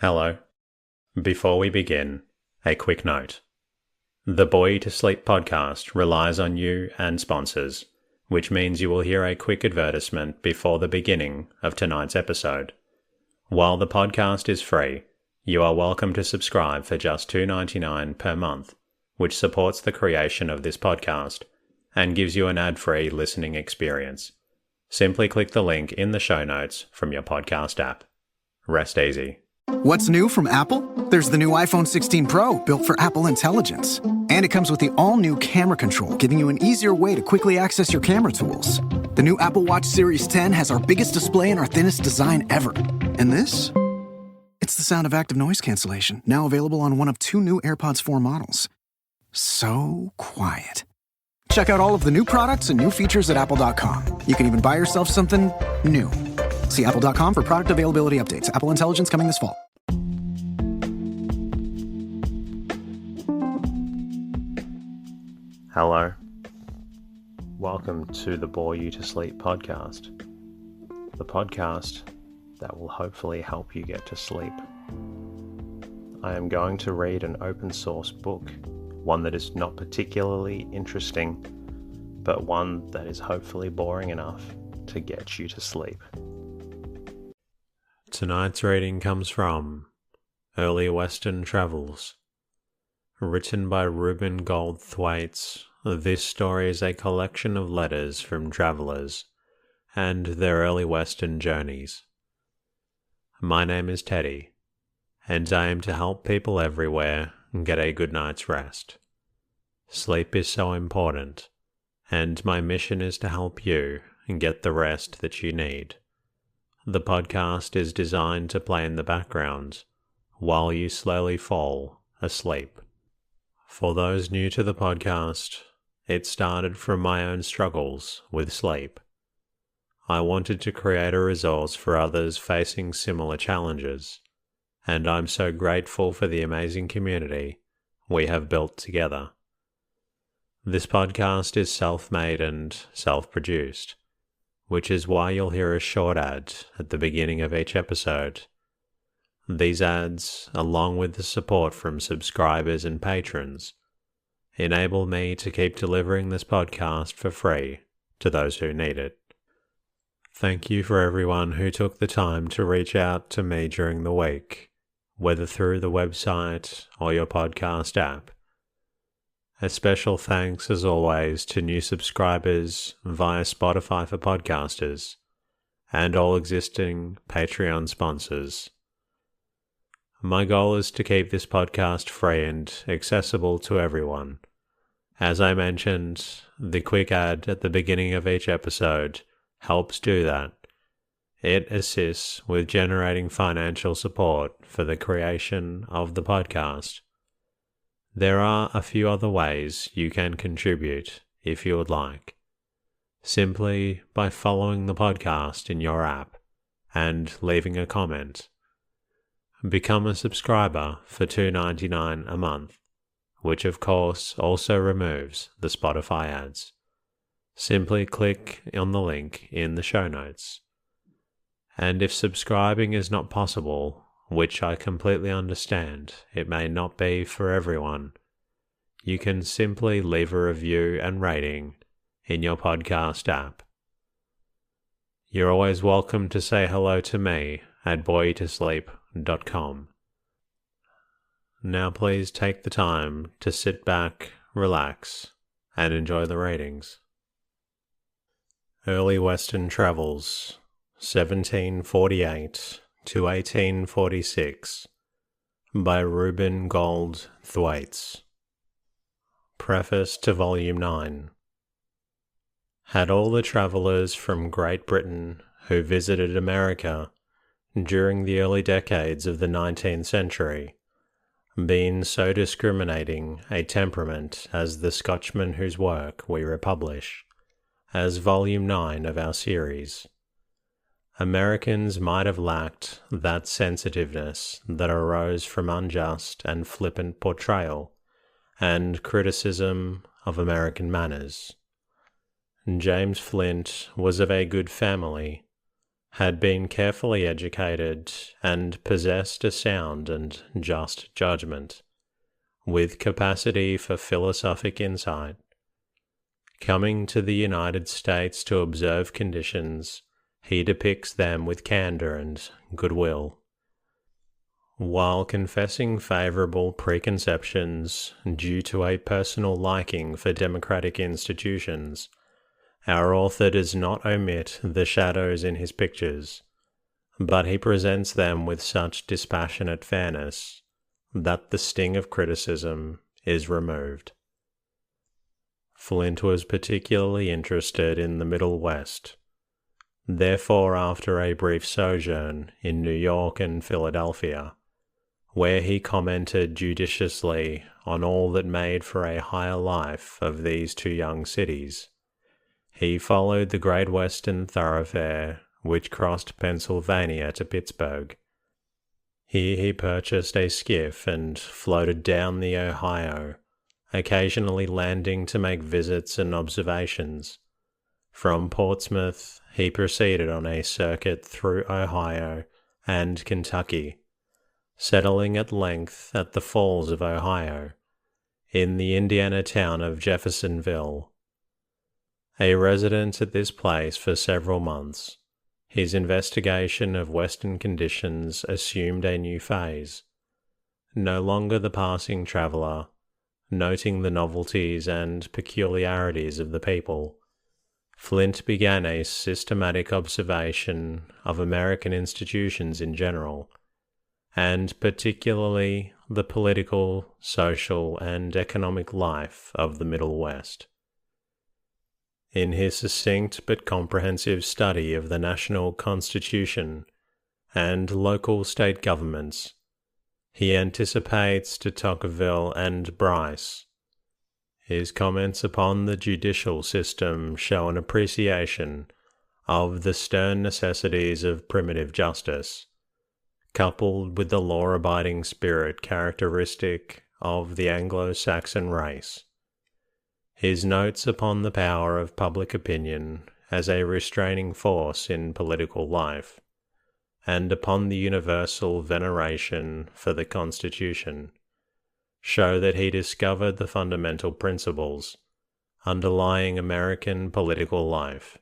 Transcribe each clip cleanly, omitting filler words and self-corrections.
Hello. Before we begin, a quick note. The Bore You to Sleep podcast relies on you and sponsors, which means you will hear a quick advertisement before the beginning of tonight's episode. While the podcast is free, you are welcome to subscribe for just $2.99 per month, which supports the creation of this podcast and gives you an ad-free listening experience. Simply click the link in the show notes from your podcast app. Rest easy. What's new from Apple? There's the new iPhone 16 Pro, built for Apple Intelligence. And it comes with the all-new camera control, giving you an easier way to quickly access your camera tools. The new Apple Watch Series 10 has our biggest display and our thinnest design ever. And this? It's the sound of active noise cancellation, now available on one of two new AirPods 4 models. So quiet. Check out all of the new products and new features at apple.com. You can even buy yourself something new. See apple.com for product availability updates. Apple Intelligence coming this fall. Hello. Welcome to the Bore You to Sleep podcast. The podcast that will hopefully help you get to sleep. I am going to read an open source book, one that is not particularly interesting, but one that is hopefully boring enough to get you to sleep. Tonight's reading comes from Early Western Travels. Written by Reuben Gold Thwaites, this story is a collection of letters from travelers and their early Western journeys. My name is Teddy, and I aim to help people everywhere get a good night's rest. Sleep is so important, and my mission is to help you get the rest that you need. The podcast is designed to play in the background while you slowly fall asleep. For those new to the podcast, it started from my own struggles with sleep. I wanted to create a resource for others facing similar challenges, and I'm so grateful for the amazing community we have built together. This podcast is self-made and self-produced, which is why you'll hear a short ad at the beginning of each episode. These ads, along with the support from subscribers and patrons, enable me to keep delivering this podcast for free to those who need it. Thank you for everyone who took the time to reach out to me during the week, whether through the website or your podcast app. A special thanks, as always, to new subscribers via Spotify for podcasters and all existing Patreon sponsors. My goal is to keep this podcast free and accessible to everyone. As I mentioned, the quick ad at the beginning of each episode helps do that. It assists with generating financial support for the creation of the podcast. There are a few other ways you can contribute if you would like, simply by following the podcast in your app and leaving a comment. Become a subscriber for $2.99 a month, which of course also removes the Spotify ads. Simply click on the link in the show notes. And if subscribing is not possible, which I completely understand, it may not be for everyone, you can simply leave a review and rating in your podcast app. You're always welcome to say hello to me at boreyoutosleep.com. Now please take the time to sit back, relax, and enjoy the readings. Early Western Travels, 1748 to 1846, by Reuben Gold Thwaites. Preface to Volume 9. Had all the travelers from Great Britain who visited America during the early decades of the 19th century been so discriminating a temperament as the Scotchman whose work we republish, as Volume 9 of our series, Americans might have lacked that sensitiveness that arose from unjust and flippant portrayal and criticism of American manners. James Flint was of a good family, had been carefully educated and possessed a sound and just judgment, with capacity for philosophic insight. Coming to the United States to observe conditions, he depicts them with candor and goodwill. While confessing favorable preconceptions due to a personal liking for democratic institutions, our author does not omit the shadows in his pictures, but he presents them with such dispassionate fairness that the sting of criticism is removed. Flint was particularly interested in the Middle West. Therefore, after a brief sojourn in New York and Philadelphia, where he commented judiciously on all that made for a higher life of these two young cities, he followed the Great Western Thoroughfare which crossed Pennsylvania to Pittsburgh. Here he purchased a skiff and floated down the Ohio, occasionally landing to make visits and observations. From Portsmouth, he proceeded on a circuit through Ohio and Kentucky, settling at length at the Falls of Ohio, in the Indiana town of Jeffersonville. A resident at this place for several months, his investigation of Western conditions assumed a new phase. No longer the passing traveller, noting the novelties and peculiarities of the people, Flint began a systematic observation of American institutions in general, and particularly the political, social, and economic life of the Middle West. In his succinct but comprehensive study of the national constitution and local state governments, he anticipates de Tocqueville and Bryce. His comments upon the judicial system show an appreciation of the stern necessities of primitive justice, coupled with the law-abiding spirit characteristic of the Anglo-Saxon race. His notes upon the power of public opinion as a restraining force in political life, and upon the universal veneration for the Constitution, show that he discovered the fundamental principles underlying American political life.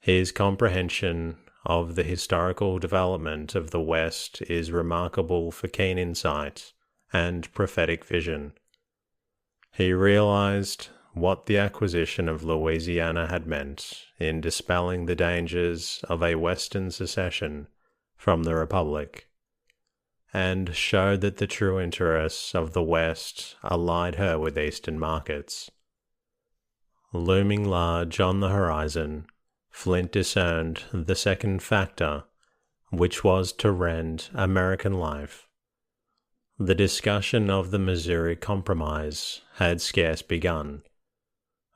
His comprehension of the historical development of the West is remarkable for keen insight and prophetic vision. He realized what the acquisition of Louisiana had meant in dispelling the dangers of a Western secession from the Republic, and showed that the true interests of the West allied her with Eastern markets. Looming large on the horizon, Flint discerned the second factor, which was to rend American life. The discussion of the Missouri Compromise had scarce begun,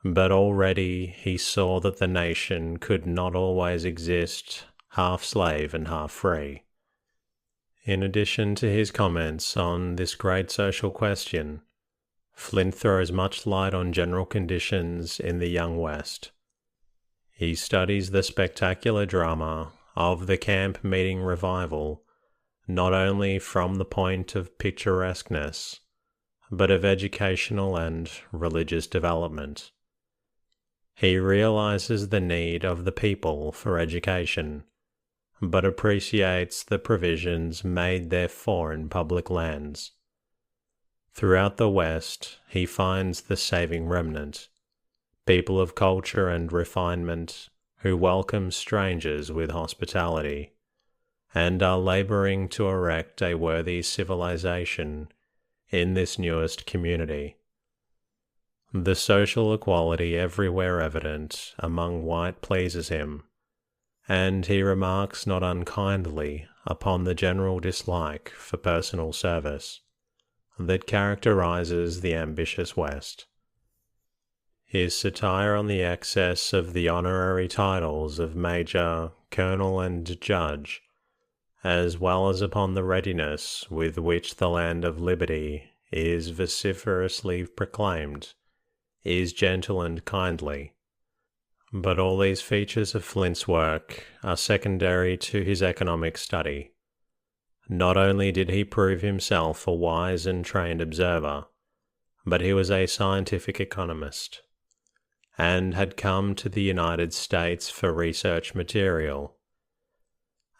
but already he saw that the nation could not always exist half slave and half free. In addition to his comments on this great social question, Flint throws much light on general conditions in the young West. He studies the spectacular drama of the camp meeting revival not only from the point of picturesqueness, but of educational and religious development. He realizes the need of the people for education, but appreciates the provisions made therefor in public lands. Throughout the West, he finds the saving remnant, people of culture and refinement who welcome strangers with hospitality, and are laboring to erect a worthy civilization in this newest community. The social equality everywhere evident among white pleases him, and he remarks not unkindly upon the general dislike for personal service that characterizes the ambitious West. His satire on the excess of the honorary titles of Major, Colonel, and Judge, as well as upon the readiness with which the land of liberty is vociferously proclaimed, is gentle and kindly, But all these features of Flint's work are secondary to his economic study. Not only did he prove himself a wise and trained observer, but he was a scientific economist, and had come to the United States for research material.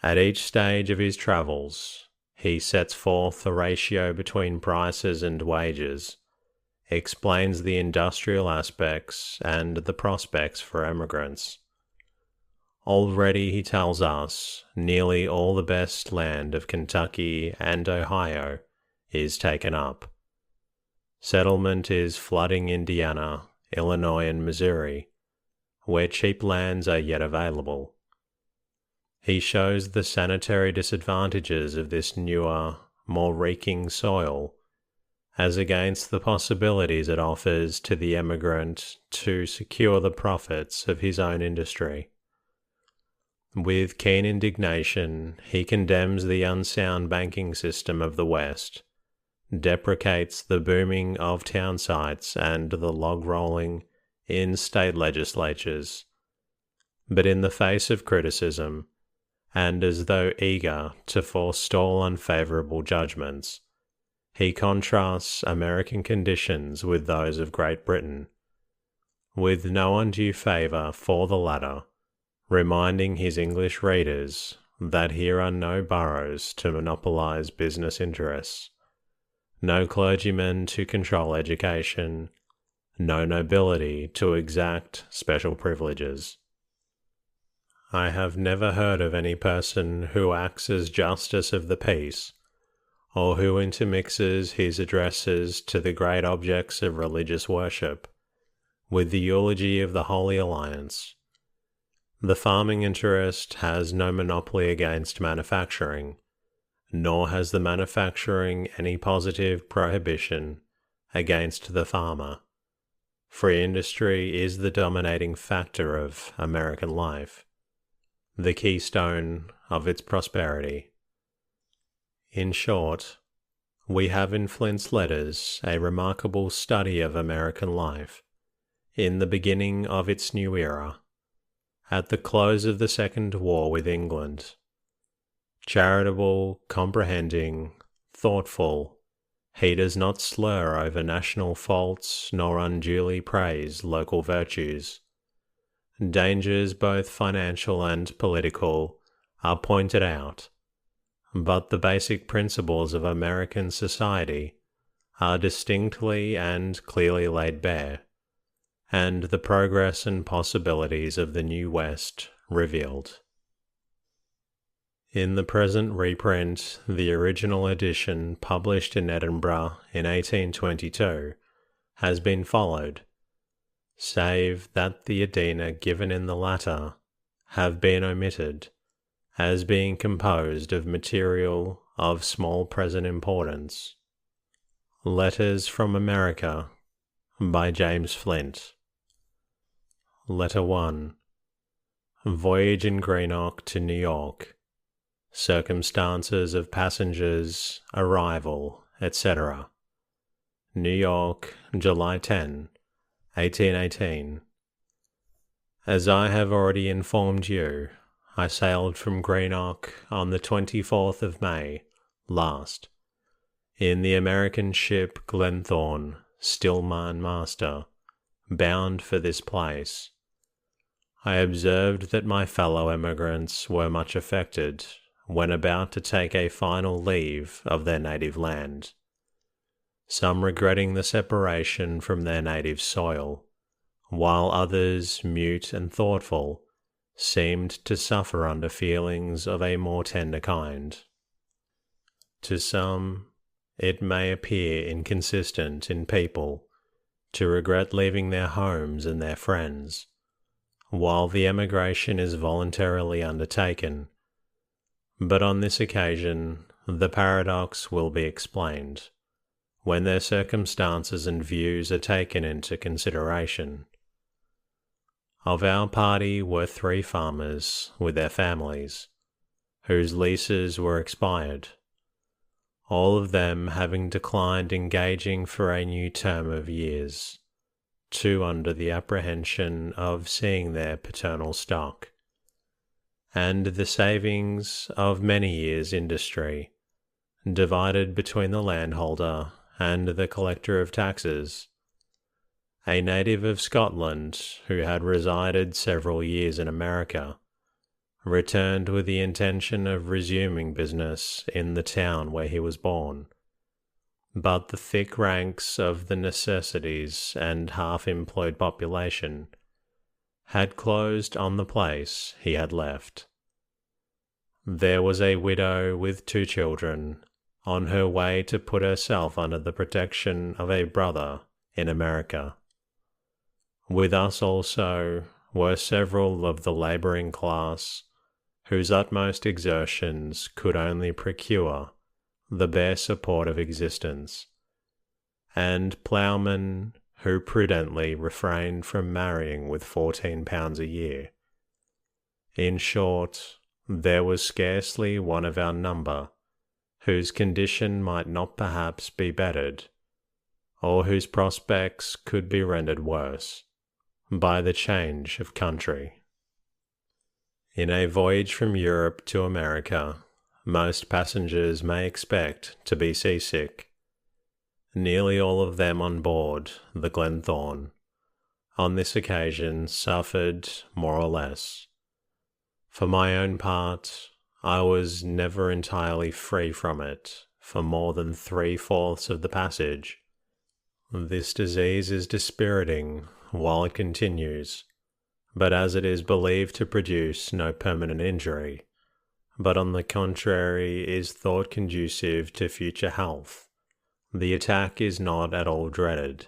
At each stage of his travels, he sets forth the ratio between prices and wages, explains the industrial aspects and the prospects for emigrants. Already, he tells us, nearly all the best land of Kentucky and Ohio is taken up. Settlement is flooding Indiana, Illinois, and Missouri, where cheap lands are yet available. He shows the sanitary disadvantages of this newer, more reeking soil, as against the possibilities it offers to the emigrant to secure the profits of his own industry. With keen indignation, he condemns the unsound banking system of the West, deprecates the booming of town sites and the log rolling in state legislatures. But in the face of criticism, and as though eager to forestall unfavorable judgments, he contrasts American conditions with those of Great Britain, with no undue favour for the latter, reminding his English readers that here are no boroughs to monopolise business interests, no clergymen to control education, no nobility to exact special privileges. I have never heard of any person who acts as justice of the peace, or who intermixes his addresses to the great objects of religious worship with the eulogy of the Holy Alliance. The farming interest has no monopoly against manufacturing, nor has the manufacturing any positive prohibition against the farmer. Free industry is the dominating factor of American life, the keystone of its prosperity. In short, we have in Flint's letters a remarkable study of American life in the beginning of its new era, at the close of the Second War with England. Charitable, comprehending, thoughtful, he does not slur over national faults nor unduly praise local virtues. Dangers both financial and political are pointed out, but the basic principles of American society are distinctly and clearly laid bare, and the progress and possibilities of the New West revealed. In the present reprint, the original edition published in Edinburgh in 1822 has been followed, save that the Edina given in the latter have been omitted, as being composed of material of small present importance. Letters from America by James Flint. Letter 1. Voyage in Greenock to New York. Circumstances of passengers, arrival, etc. New York, July 10, 1818. As I have already informed you, I sailed from Greenock on the 24th of May last, in the American ship Glenthorne, still mine master, bound for this place. I observed that my fellow emigrants were much affected when about to take a final leave of their native land, some regretting the separation from their native soil, while others, mute and thoughtful, seemed to suffer under feelings of a more tender kind. To some, it may appear inconsistent in people to regret leaving their homes and their friends, while the emigration is voluntarily undertaken, but on this occasion the paradox will be explained, when their circumstances and views are taken into consideration. Of our party were 3 farmers with their families, whose leases were expired, all of them having declined engaging for a new term of years, two under the apprehension of seeing their paternal stock, and the savings of many years' industry, divided between the landholder and the collector of taxes. A native of Scotland who had resided several years in America returned with the intention of resuming business in the town where he was born, but the thick ranks of the necessities and half-employed population had closed on the place he had left. There was a widow with 2 children on her way to put herself under the protection of a brother in America. With us also were several of the labouring class whose utmost exertions could only procure the bare support of existence, and ploughmen who prudently refrained from marrying with £14 a year. In short, there was scarcely one of our number whose condition might not perhaps be bettered, or whose prospects could be rendered worse, by the change of country. In a voyage from Europe to America, most passengers may expect to be seasick. Nearly all of them on board the Glenthorne, on this occasion, suffered more or less. For my own part, I was never entirely free from it for more than 3/4 of the passage. This disease is dispiriting while it continues, but as it is believed to produce no permanent injury, but on the contrary is thought conducive to future health, the attack is not at all dreaded.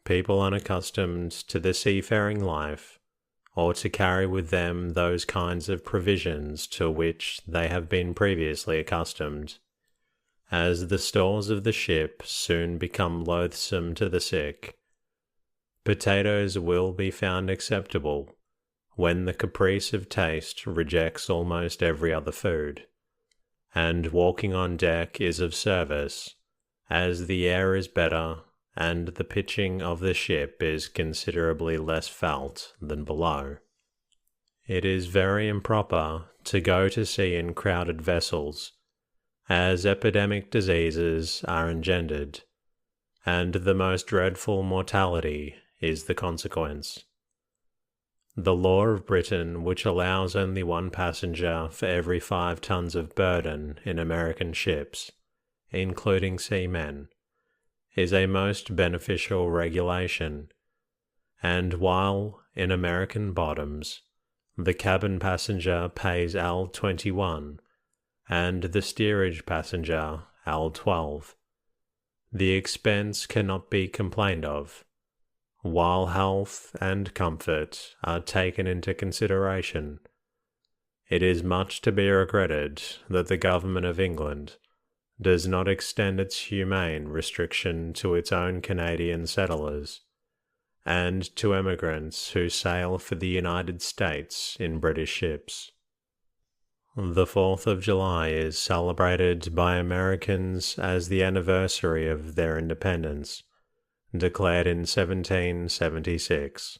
People unaccustomed to the seafaring life, or to carry with them those kinds of provisions to which they have been previously accustomed, as the stores of the ship soon become loathsome to the sick, potatoes will be found acceptable when the caprice of taste rejects almost every other food, and walking on deck is of service, as the air is better and the pitching of the ship is considerably less felt than below. It is very improper to go to sea in crowded vessels, as epidemic diseases are engendered, and the most dreadful mortality is the consequence. The law of Britain, which allows only 1 passenger for every 5 tons of burden in American ships, including seamen, is a most beneficial regulation, and while in American bottoms the cabin passenger pays L21 and the steerage passenger L12, the expense cannot be complained of, while health and comfort are taken into consideration. It is much to be regretted that the government of England does not extend its humane restriction to its own Canadian settlers, and to emigrants who sail for the United States in British ships. The 4th of July is celebrated by Americans as the anniversary of their independence, declared in 1776.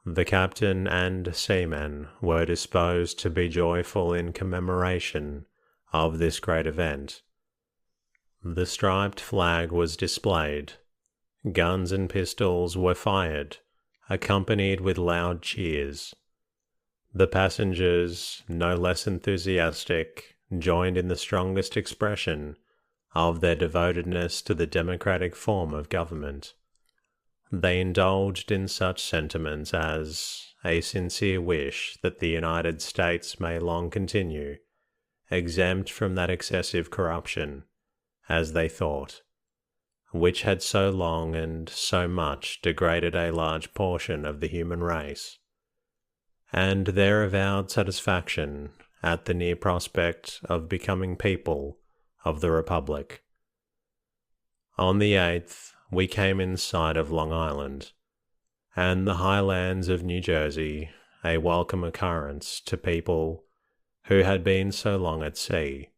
The captain and seamen were disposed to be joyful in commemoration of this great event. The striped flag was displayed, guns and pistols were fired, accompanied with loud cheers. The passengers, no less enthusiastic, joined in the strongest expression of their devotedness to the democratic form of government. They indulged in such sentiments as a sincere wish that the United States may long continue exempt from that excessive corruption, as they thought, which had so long and so much degraded a large portion of the human race, and their avowed satisfaction at the near prospect of becoming people of the Republic. On the 8th, we came in sight of Long Island, and the highlands of New Jersey, a welcome occurrence to people who had been so long at sea.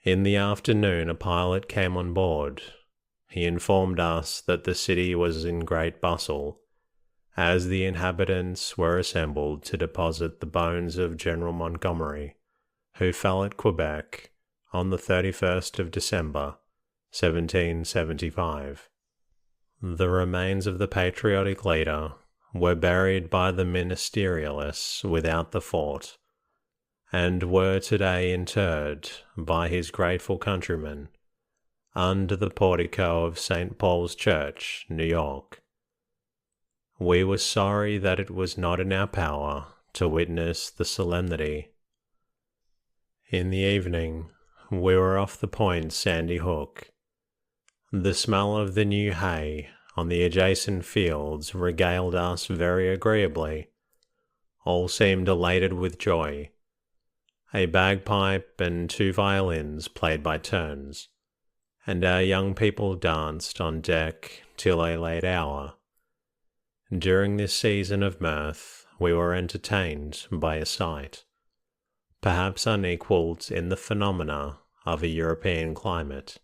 In the afternoon a pilot came on board. he informed us that the city was in great bustle, as the inhabitants were assembled to deposit the bones of General Montgomery, who fell at Quebec on the 31st of December, 1775. The remains of the patriotic leader were buried by the ministerialists without the fort, and were today interred by his grateful countrymen under the portico of St. Paul's Church, New York. We were sorry that it was not in our power to witness the solemnity. In the evening, we were off the point Sandy Hook. The smell of the new hay on the adjacent fields regaled us very agreeably. All seemed elated with joy. A bagpipe and 2 violins played by turns, and our young people danced on deck till a late hour. During this season of mirth, we were entertained by a sight, perhaps unequalled in the phenomena of a European climate.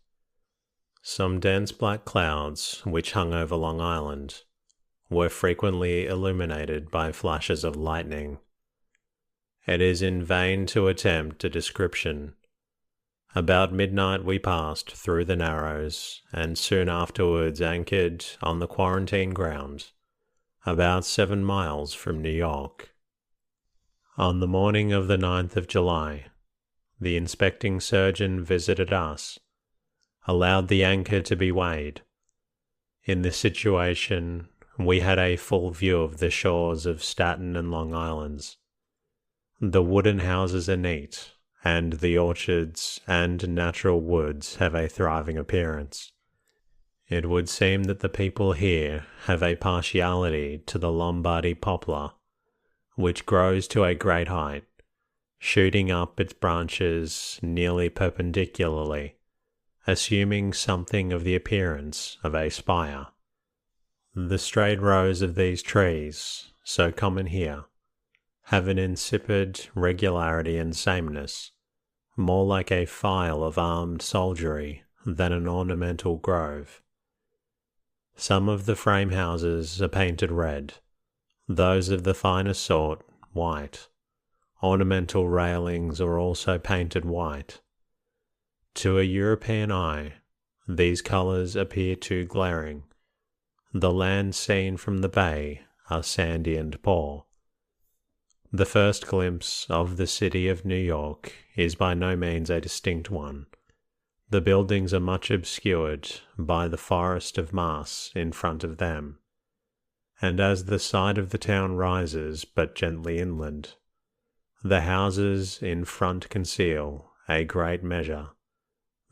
Some dense black clouds, which hung over Long Island, were frequently illuminated by flashes of lightning. It is in vain to attempt a description. About midnight we passed through the Narrows, and soon afterwards anchored on the quarantine ground, about 7 miles from New York. On the morning of the 9th of July, the inspecting surgeon visited us, allowed the anchor to be weighed. In this situation, we had a full view of the shores of Staten and Long Islands. The wooden houses are neat, and the orchards and natural woods have a thriving appearance. It would seem that the people here have a partiality to the Lombardy poplar, which grows to a great height, shooting up its branches nearly perpendicularly, assuming something of the appearance of a spire. The straight rows of these trees, so common here, have an insipid regularity and sameness, more like a file of armed soldiery than an ornamental grove. Some of the frame houses are painted red, those of the finest sort white. Ornamental railings are also painted white. To a European eye, these colours appear too glaring. The lands seen from the bay are sandy and poor. The first glimpse of the city of New York is by no means a distinct one. The buildings are much obscured by the forest of masts in front of them, and as the side of the town rises but gently inland, the houses in front conceal a great measure,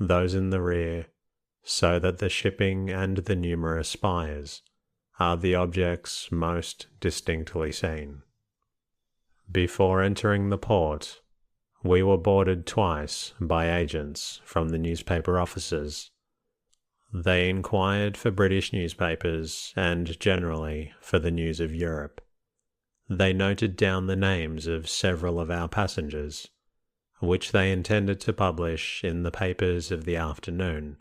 those in the rear, so that the shipping and the numerous spires are the objects most distinctly seen. Before entering the port, we were boarded twice by agents from the newspaper offices. They inquired for British newspapers and generally for the news of Europe. They noted down the names of several of our passengers, which they intended to publish in the papers of the afternoon.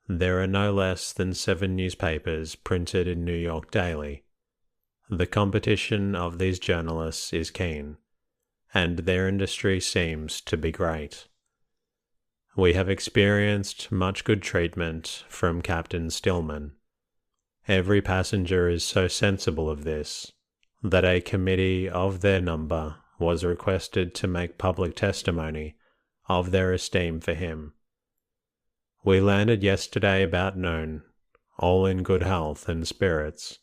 There are no less than 7 newspapers printed in New York daily. The competition of these journalists is keen, and their industry seems to be great. We have experienced much good treatment from Captain Stillman. Every passenger is so sensible of this, that a committee of their number was requested to make public testimony of their esteem for him. We landed yesterday about noon, all in good health and spirits.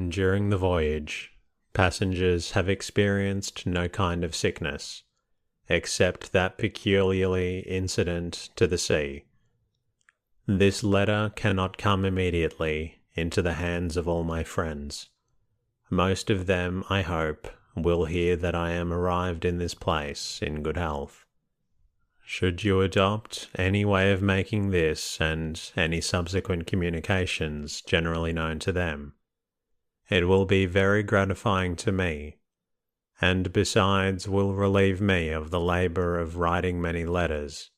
During the voyage, passengers have experienced no kind of sickness, except that peculiarly incident to the sea. This letter cannot come immediately into the hands of all my friends. Most of them, I hope, will hear that I am arrived in this place in good health. Should you adopt any way of making this and any subsequent communications generally known to them, it will be very gratifying to me, and besides will relieve me of the labour of writing many letters,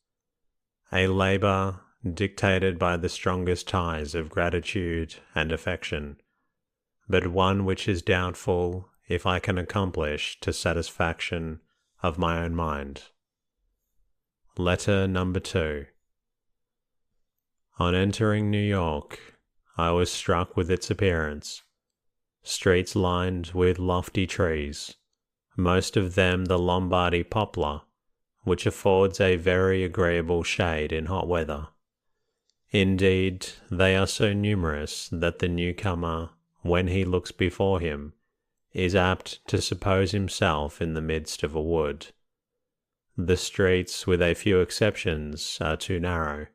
a labour dictated by the strongest ties of gratitude and affection, but one which is doubtful if I can accomplish to satisfaction of my own mind. Letter number 2. On entering New York, I was struck with its appearance. Streets lined with lofty trees, most of them the Lombardy poplar, which affords a very agreeable shade in hot weather. Indeed, they are so numerous that the newcomer, when he looks before him, is apt to suppose himself in the midst of a wood. The streets, with a few exceptions, are too narrow,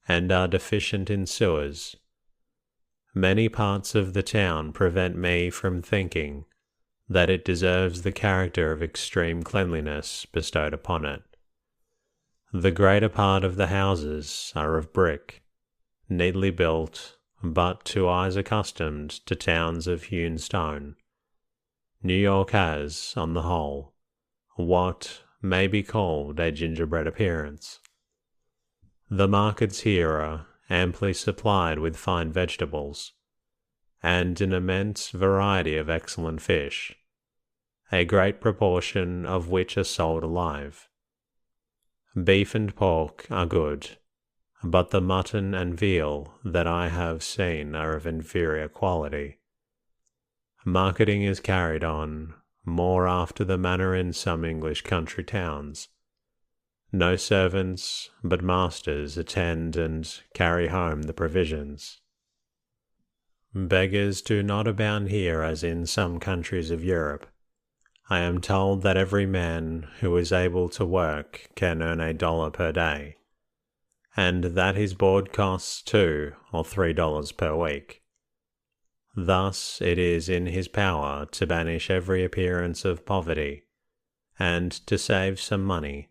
and are deficient in sewers. Many parts of the town prevent me from thinking that it deserves the character of extreme cleanliness bestowed upon it. The greater part of the houses are of brick, neatly built, but to eyes accustomed to towns of hewn stone, New York has, on the whole, what may be called a gingerbread appearance. The markets here are amply supplied with fine vegetables, and an immense variety of excellent fish, a great proportion of which are sold alive. Beef and pork are good, but the mutton and veal that I have seen are of inferior quality. Marketing is carried on more after the manner in some English country towns. No servants, but masters attend and carry home the provisions. Beggars do not abound here as in some countries of Europe. I am told that every man who is able to work can earn $1 per day, and that his board costs $2 or $3 per week. Thus it is in his power to banish every appearance of poverty, and to save some money,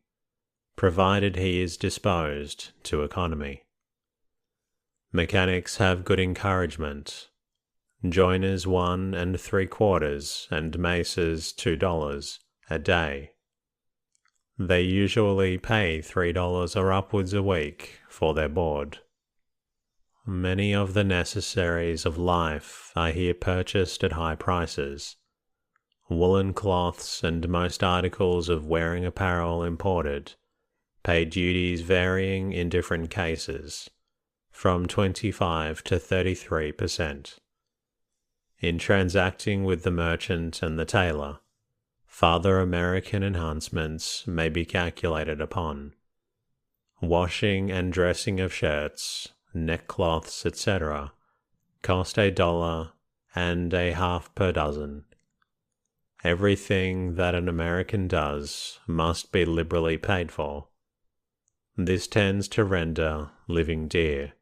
provided he is disposed to economy. Mechanics have good encouragement. Joiners 1 3/4 and macers $2 a day. They usually pay $3 or upwards a week for their board. Many of the necessaries of life are here purchased at high prices. Woolen cloths and most articles of wearing apparel imported pay duties varying in different cases, from 25 to 33%. In transacting with the merchant and the tailor, farther American enhancements may be calculated upon. Washing and dressing of shirts, neckcloths, etc., cost $1.50 per dozen. Everything that an American does must be liberally paid for. This tends to render living dear,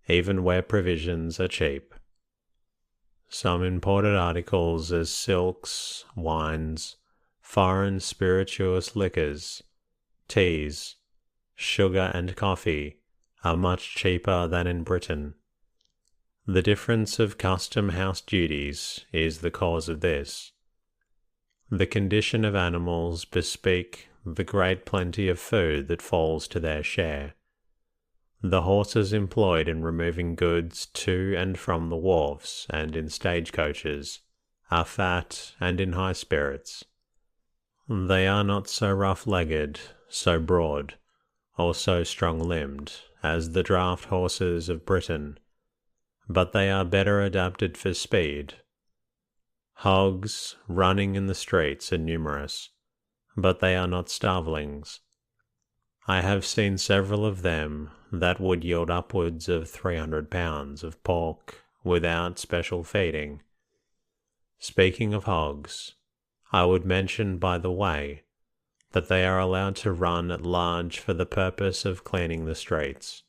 even where provisions are cheap. Some imported articles as silks, wines, foreign spirituous liquors, teas, sugar and coffee are much cheaper than in Britain. The difference of custom house duties is the cause of this. The condition of animals bespeak the great plenty of food that falls to their share. The horses employed in removing goods to and from the wharfs and in stagecoaches are fat and in high spirits. They are not so rough-legged, so broad, or so strong-limbed as the draught horses of Britain, but they are better adapted for speed. Hogs running in the streets are numerous, but they are not starvelings. I have seen several of them that would yield upwards of 300 pounds of pork without special feeding. Speaking of hogs, I would mention by the way that they are allowed to run at large for the purpose of cleaning the streets,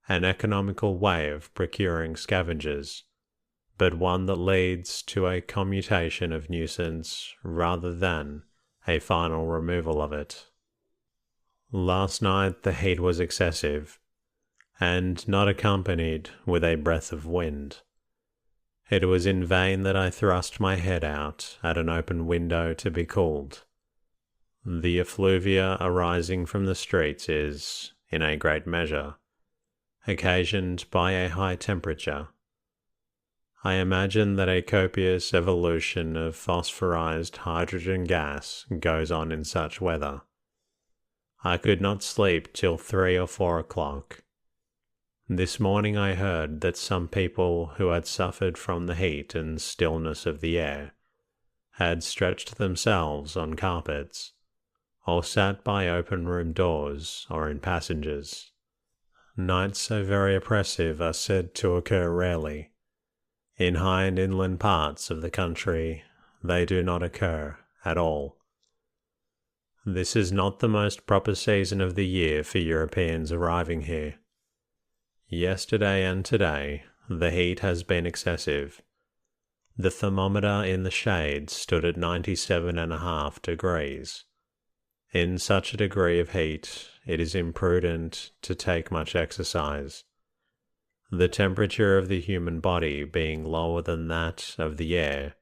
an economical way of procuring scavengers, but one that leads to a commutation of nuisance rather than a final removal of it. Last night the heat was excessive, and not accompanied with a breath of wind. It was in vain that I thrust my head out at an open window to be cooled. The effluvia arising from the streets is, in a great measure, occasioned by a high temperature. I imagine that a copious evolution of phosphorized hydrogen gas goes on in such weather. I could not sleep till 3 or 4 o'clock. This morning I heard that some people who had suffered from the heat and stillness of the air had stretched themselves on carpets, or sat by open room doors or in passages. Nights so very oppressive are said to occur rarely. In high and inland parts of the country, they do not occur at all. This is not the most proper season of the year for Europeans arriving here. Yesterday and today, the heat has been excessive. The thermometer in the shade stood at 97.5 degrees. In such a degree of heat, it is imprudent to take much exercise. The temperature of the human body being lower than that of the air,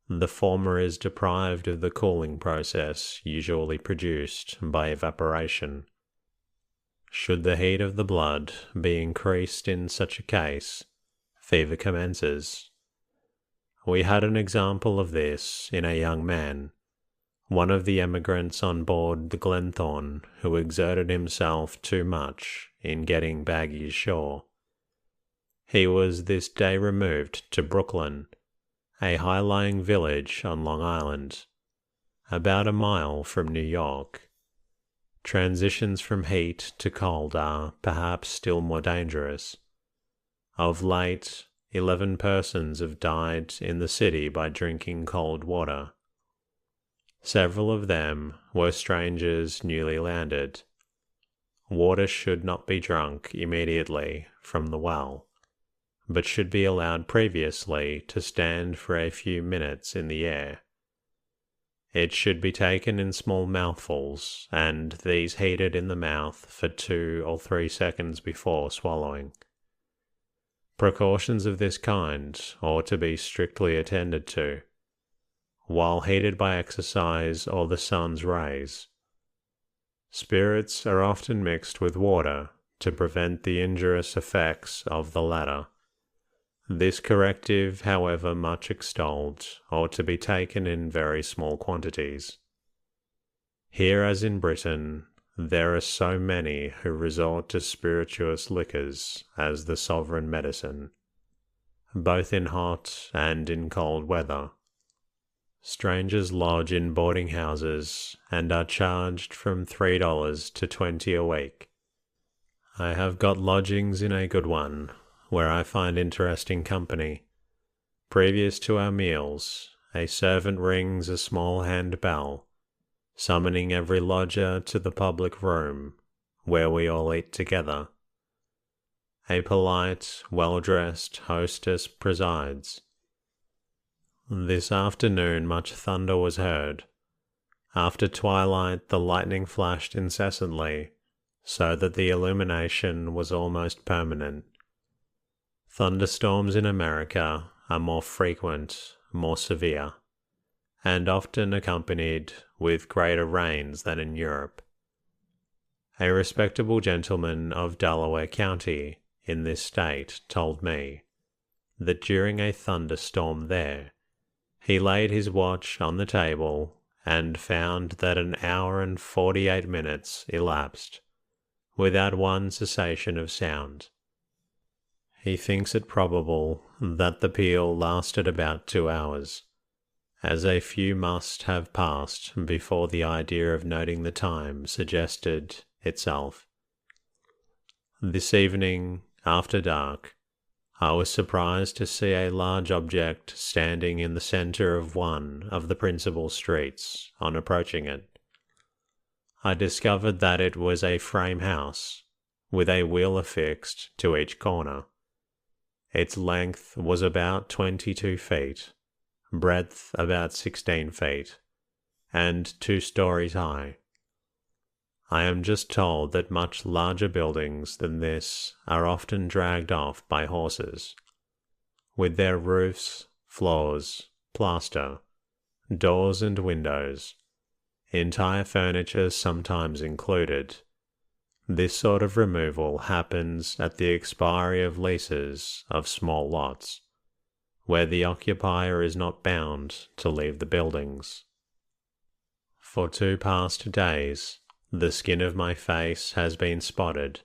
the former is deprived of the cooling process usually produced by evaporation. Should the heat of the blood be increased in such a case, fever commences. We had an example of this in a young man, one of the emigrants on board the Glenthorne, who exerted himself too much in getting baggage ashore. He was this day removed to Brooklyn, a high-lying village on Long Island, about a mile from New York. Transitions from heat to cold are perhaps still more dangerous. Of late, 11 persons have died in the city by drinking cold water. Several of them were strangers newly landed. Water should not be drunk immediately from the well, but should be allowed previously to stand for a few minutes in the air. It should be taken in small mouthfuls, and these heated in the mouth for 2 or 3 seconds before swallowing. Precautions of this kind ought to be strictly attended to. While heated by exercise or the sun's rays, spirits are often mixed with water to prevent the injurious effects of the latter. This corrective, however much extolled, ought to be taken in very small quantities. Here, as in Britain, there are so many who resort to spirituous liquors as the sovereign medicine, both in hot and in cold weather. Strangers lodge in boarding houses and are charged from $3 to $20 a week. I have got lodgings in a good one, where I find interesting company. Previous to our meals, a servant rings a small hand bell, summoning every lodger to the public room, where we all eat together. A polite, well-dressed hostess presides. This afternoon much thunder was heard. After twilight the lightning flashed incessantly, so that the illumination was almost permanent. Thunderstorms in America are more frequent, more severe, and often accompanied with greater rains than in Europe. A respectable gentleman of Delaware County in this state told me that during a thunderstorm there, he laid his watch on the table and found that 1 hour and 48 minutes elapsed without one cessation of sound. He thinks it probable that the peal lasted about 2 hours, as a few must have passed before the idea of noting the time suggested itself. This evening, after dark, I was surprised to see a large object standing in the centre of one of the principal streets on approaching it. I discovered that it was a frame house, with a wheel affixed to each corner. Its length was about 22 feet, breadth about 16 feet, and 2 stories high. I am just told that much larger buildings than this are often dragged off by horses, with their roofs, floors, plaster, doors and windows, entire furniture sometimes included, This sort of removal happens at the expiry of leases of small lots, where the occupier is not bound to leave the buildings. For 2 past days, the skin of my face has been spotted,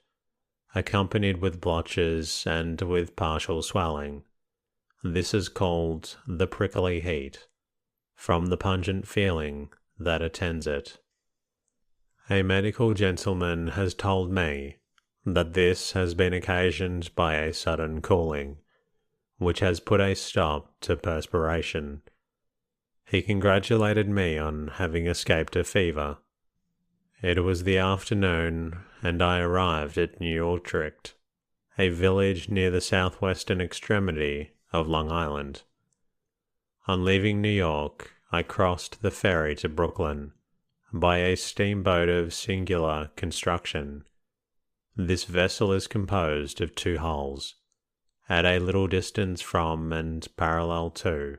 accompanied with blotches and with partial swelling. This is called the prickly heat, from the pungent feeling that attends it. A medical gentleman has told me that this has been occasioned by a sudden cooling, which has put a stop to perspiration. He congratulated me on having escaped a fever. It was the afternoon, and I arrived at New Utrecht, a village near the southwestern extremity of Long Island. On leaving New York, I crossed the ferry to Brooklyn by a steamboat of singular construction. This vessel is composed of 2 hulls, at a little distance from and parallel to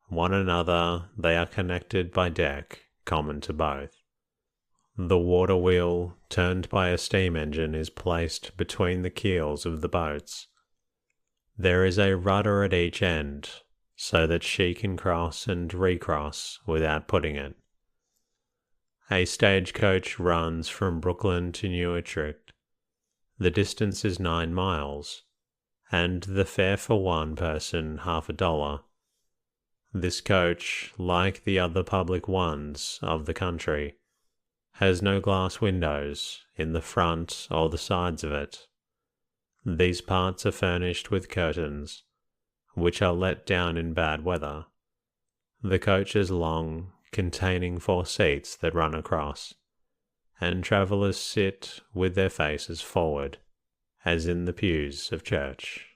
one another. They are connected by deck common to both. The water wheel, turned by a steam engine, is placed between the keels of the boats. There is a rudder at each end, so that she can cross and recross without putting it. A stagecoach runs from Brooklyn to New Utrecht. The distance is 9 miles, and the fare for one person $half. This coach, like the other public ones of the country, has no glass windows in the front or the sides of it. These parts are furnished with curtains, which are let down in bad weather. The coach is long, containing 4 seats that run across, and travellers sit with their faces forward, as in the pews of church.